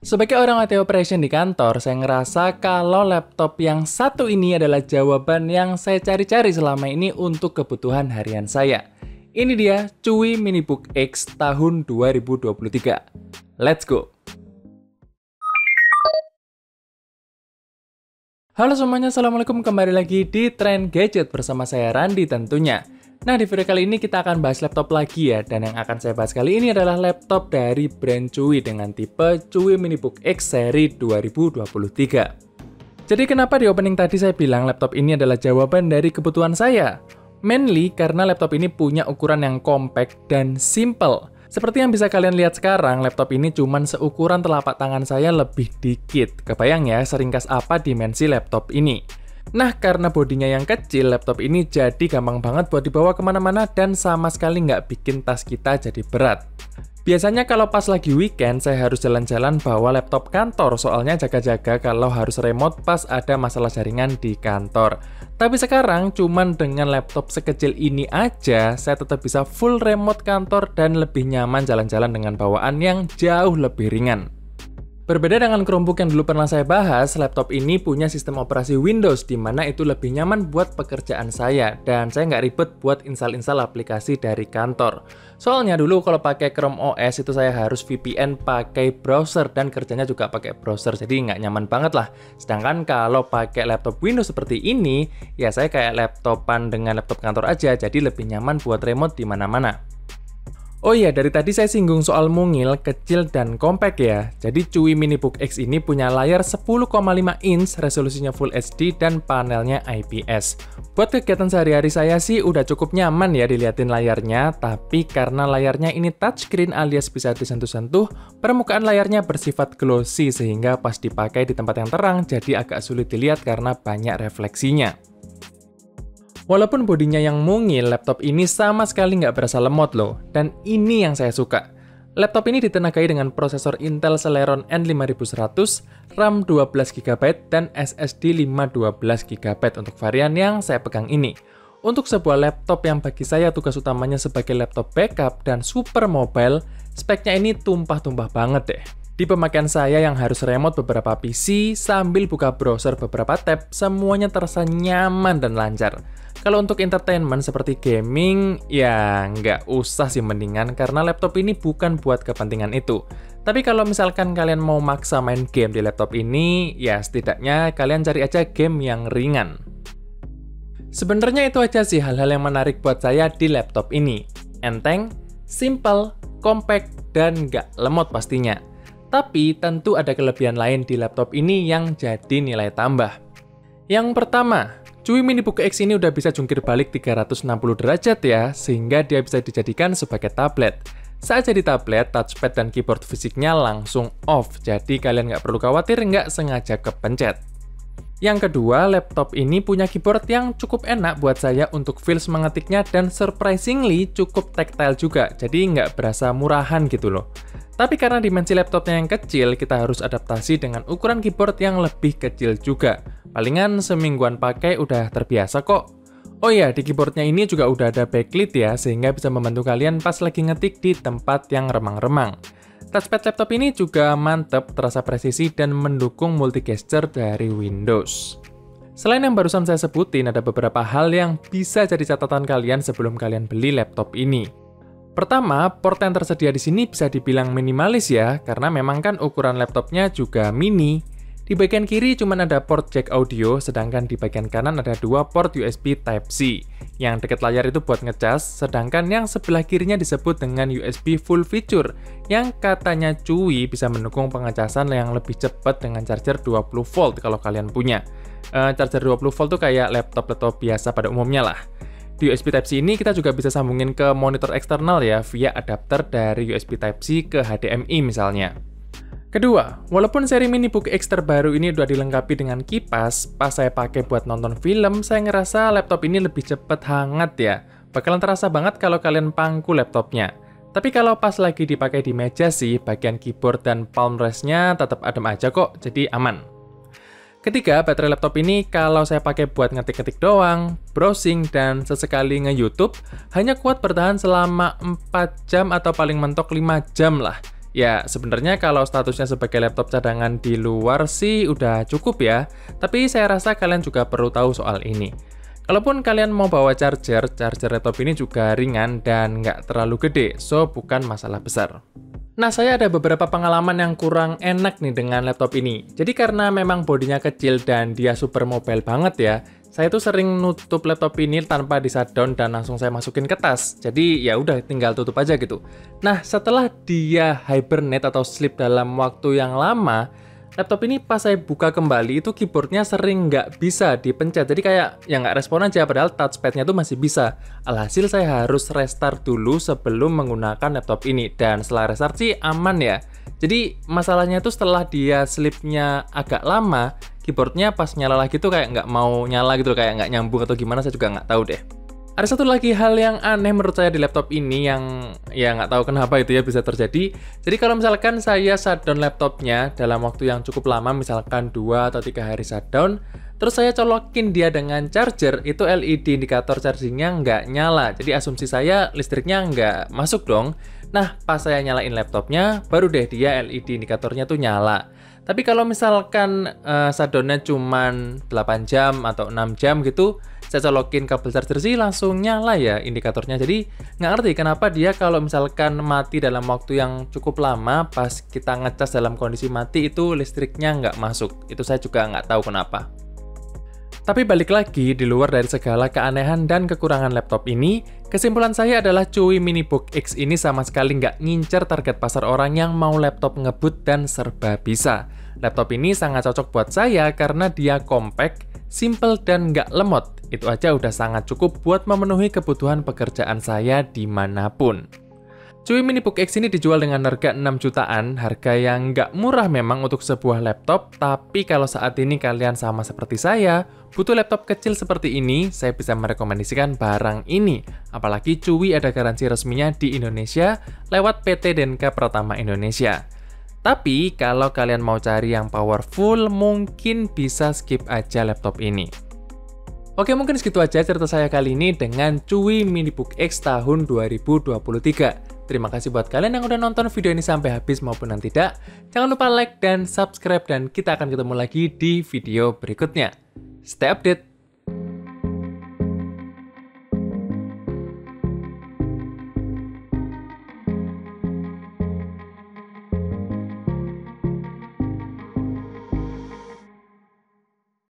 Sebagai orang IT operation di kantor, saya ngerasa kalau laptop yang satu ini adalah jawaban yang saya cari-cari selama ini untuk kebutuhan harian saya. Ini dia Chuwi Minibook X tahun 2023. Let's go! Halo semuanya, Assalamualaikum, kembali lagi di Trend Gadget bersama saya Randi tentunya. Nah, di video kali ini kita akan bahas laptop lagi ya, dan yang akan saya bahas kali ini adalah laptop dari brand Chuwi dengan tipe Chuwi Minibook X seri 2023. Jadi kenapa di opening tadi saya bilang laptop ini adalah jawaban dari kebutuhan saya? Mainly karena laptop ini punya ukuran yang compact dan simple. Seperti yang bisa kalian lihat sekarang, laptop ini cuman seukuran telapak tangan saya lebih dikit. Kebayang ya, seringkas apa dimensi laptop ini. Nah, karena bodinya yang kecil, laptop ini jadi gampang banget buat dibawa kemana-mana dan sama sekali nggak bikin tas kita jadi berat. Biasanya kalau pas lagi weekend, saya harus jalan-jalan bawa laptop kantor, soalnya jaga-jaga kalau harus remote pas ada masalah jaringan di kantor. Tapi sekarang, cuman dengan laptop sekecil ini aja, saya tetap bisa full remote kantor dan lebih nyaman jalan-jalan dengan bawaan yang jauh lebih ringan. Berbeda dengan Chromebook yang dulu pernah saya bahas, laptop ini punya sistem operasi Windows, di mana itu lebih nyaman buat pekerjaan saya, dan saya nggak ribet buat install aplikasi dari kantor. Soalnya dulu kalau pakai Chrome OS itu saya harus VPN pakai browser, dan kerjanya juga pakai browser, jadi nggak nyaman banget lah. Sedangkan kalau pakai laptop Windows seperti ini, ya saya kayak laptopan dengan laptop kantor aja, jadi lebih nyaman buat remote di mana-mana. Oh iya, dari tadi saya singgung soal mungil, kecil, dan compact ya. Jadi Chuwi Minibook X ini punya layar 10,5 inch, resolusinya Full HD, dan panelnya IPS. Buat kegiatan sehari-hari saya sih udah cukup nyaman ya diliatin layarnya, tapi karena layarnya ini touchscreen alias bisa disentuh-sentuh, permukaan layarnya bersifat glossy sehingga pas dipakai di tempat yang terang jadi agak sulit dilihat karena banyak refleksinya. Walaupun bodinya yang mungil, laptop ini sama sekali nggak berasa lemot loh, dan ini yang saya suka. Laptop ini ditenagai dengan prosesor Intel Celeron N5100, RAM 12GB, dan SSD 512GB untuk varian yang saya pegang ini. Untuk sebuah laptop yang bagi saya tugas utamanya sebagai laptop backup dan super mobile, speknya ini tumpah-tumpah banget deh. Di pemakaian saya yang harus remote beberapa PC, sambil buka browser beberapa tab, semuanya terasa nyaman dan lancar. Kalau untuk entertainment seperti gaming, ya nggak usah sih mendingan karena laptop ini bukan buat kepentingan itu. Tapi kalau misalkan kalian mau maksa main game di laptop ini, ya setidaknya kalian cari aja game yang ringan. Sebenarnya itu aja sih hal-hal yang menarik buat saya di laptop ini. Enteng, simple, compact, dan nggak lemot pastinya. Tapi tentu ada kelebihan lain di laptop ini yang jadi nilai tambah. Yang pertama, Chuwi Minibook X ini udah bisa jungkir balik 360 derajat ya, sehingga dia bisa dijadikan sebagai tablet. Saat jadi tablet, touchpad dan keyboard fisiknya langsung off, jadi kalian nggak perlu khawatir nggak sengaja kepencet. Yang kedua, laptop ini punya keyboard yang cukup enak buat saya untuk feels mengetiknya dan surprisingly cukup tactile juga, jadi nggak berasa murahan gitu loh. Tapi karena dimensi laptopnya yang kecil, kita harus adaptasi dengan ukuran keyboard yang lebih kecil juga. Palingan semingguan pakai udah terbiasa kok. Oh iya, di keyboardnya ini juga udah ada backlit ya, sehingga bisa membantu kalian pas lagi ngetik di tempat yang remang-remang. Touchpad laptop ini juga mantep, terasa presisi dan mendukung multi gesture dari Windows. Selain yang barusan saya sebutin, ada beberapa hal yang bisa jadi catatan kalian sebelum kalian beli laptop ini. Pertama, port yang tersedia di sini bisa dibilang minimalis ya, karena memang kan ukuran laptopnya juga mini. Di bagian kiri cuma ada port jack audio, sedangkan di bagian kanan ada dua port USB Type-C. Yang dekat layar itu buat ngecas, sedangkan yang sebelah kirinya disebut dengan USB full feature, yang katanya Chuwi bisa mendukung pengecasan yang lebih cepat dengan charger 20 volt kalau kalian punya. Charger 20 volt tuh kayak laptop-laptop biasa pada umumnya lah. Di USB Type-C ini kita juga bisa sambungin ke monitor eksternal ya, via adapter dari USB Type-C ke HDMI misalnya. Kedua, walaupun seri Minibook X terbaru ini udah dilengkapi dengan kipas, pas saya pakai buat nonton film, saya ngerasa laptop ini lebih cepet hangat ya. Bakalan terasa banget kalau kalian pangku laptopnya. Tapi kalau pas lagi dipakai di meja sih, bagian keyboard dan palm rest-nya tetap adem aja kok, jadi aman. Ketiga, baterai laptop ini kalau saya pakai buat ngetik-ngetik doang, browsing, dan sesekali nge-YouTube, hanya kuat bertahan selama 4 jam atau paling mentok 5 jam lah. Ya, sebenarnya kalau statusnya sebagai laptop cadangan di luar sih udah cukup ya, tapi saya rasa kalian juga perlu tahu soal ini. Kalaupun kalian mau bawa charger laptop ini juga ringan dan nggak terlalu gede, so bukan masalah besar. Nah, saya ada beberapa pengalaman yang kurang enak nih dengan laptop ini. Jadi karena memang bodinya kecil dan dia super mobile banget ya, saya tuh sering nutup laptop ini tanpa di shutdown dan langsung saya masukin ke tas. Jadi ya udah tinggal tutup aja gitu. Nah, setelah dia hibernate atau sleep dalam waktu yang lama, laptop ini pas saya buka kembali itu keyboardnya sering nggak bisa dipencet. Jadi kayak ya nggak respon aja, padahal touchpadnya tuh masih bisa. Alhasil saya harus restart dulu sebelum menggunakan laptop ini. Dan setelah restart sih aman ya. Jadi masalahnya tuh setelah dia sleep-nya agak lama, keyboardnya pas nyala lagi tuh kayak nggak mau nyala gitu, kayak nggak nyambung atau gimana, saya juga nggak tahu deh. Ada satu lagi hal yang aneh menurut saya di laptop ini yang ya nggak tahu kenapa itu ya bisa terjadi. Jadi kalau misalkan saya shutdown laptopnya dalam waktu yang cukup lama, misalkan 2 atau 3 hari shutdown, terus saya colokin dia dengan charger, itu LED indikator chargingnya nggak nyala. Jadi asumsi saya listriknya nggak masuk dong. Nah, pas saya nyalain laptopnya, baru deh dia LED indikatornya tuh nyala. Tapi kalau misalkan shutdownnya cuma 8 jam atau 6 jam gitu, saya colokin kabel charger sih langsung nyala ya indikatornya. Jadi nggak ngerti kenapa dia kalau misalkan mati dalam waktu yang cukup lama, pas kita ngecas dalam kondisi mati itu listriknya nggak masuk. Itu saya juga nggak tahu kenapa. Tapi balik lagi, di luar dari segala keanehan dan kekurangan laptop ini, kesimpulan saya adalah Chewy MiniBook X ini sama sekali nggak ngincer target pasar orang yang mau laptop ngebut dan serba bisa. Laptop ini sangat cocok buat saya karena dia compact, simple, dan nggak lemot. Itu aja udah sangat cukup buat memenuhi kebutuhan pekerjaan saya dimanapun. Chewy MiniBook X ini dijual dengan harga 6 jutaan, harga yang nggak murah memang untuk sebuah laptop, tapi kalau saat ini kalian sama seperti saya, butuh laptop kecil seperti ini, saya bisa merekomendasikan barang ini. Apalagi Chewy ada garansi resminya di Indonesia lewat PT Denka Pratama Indonesia. Tapi kalau kalian mau cari yang powerful, mungkin bisa skip aja laptop ini. Oke, mungkin segitu aja cerita saya kali ini dengan Chewy MiniBook X tahun 2023. Terima kasih buat kalian yang udah nonton video ini sampai habis maupun yang tidak. Jangan lupa like dan subscribe dan kita akan ketemu lagi di video berikutnya. Stay update!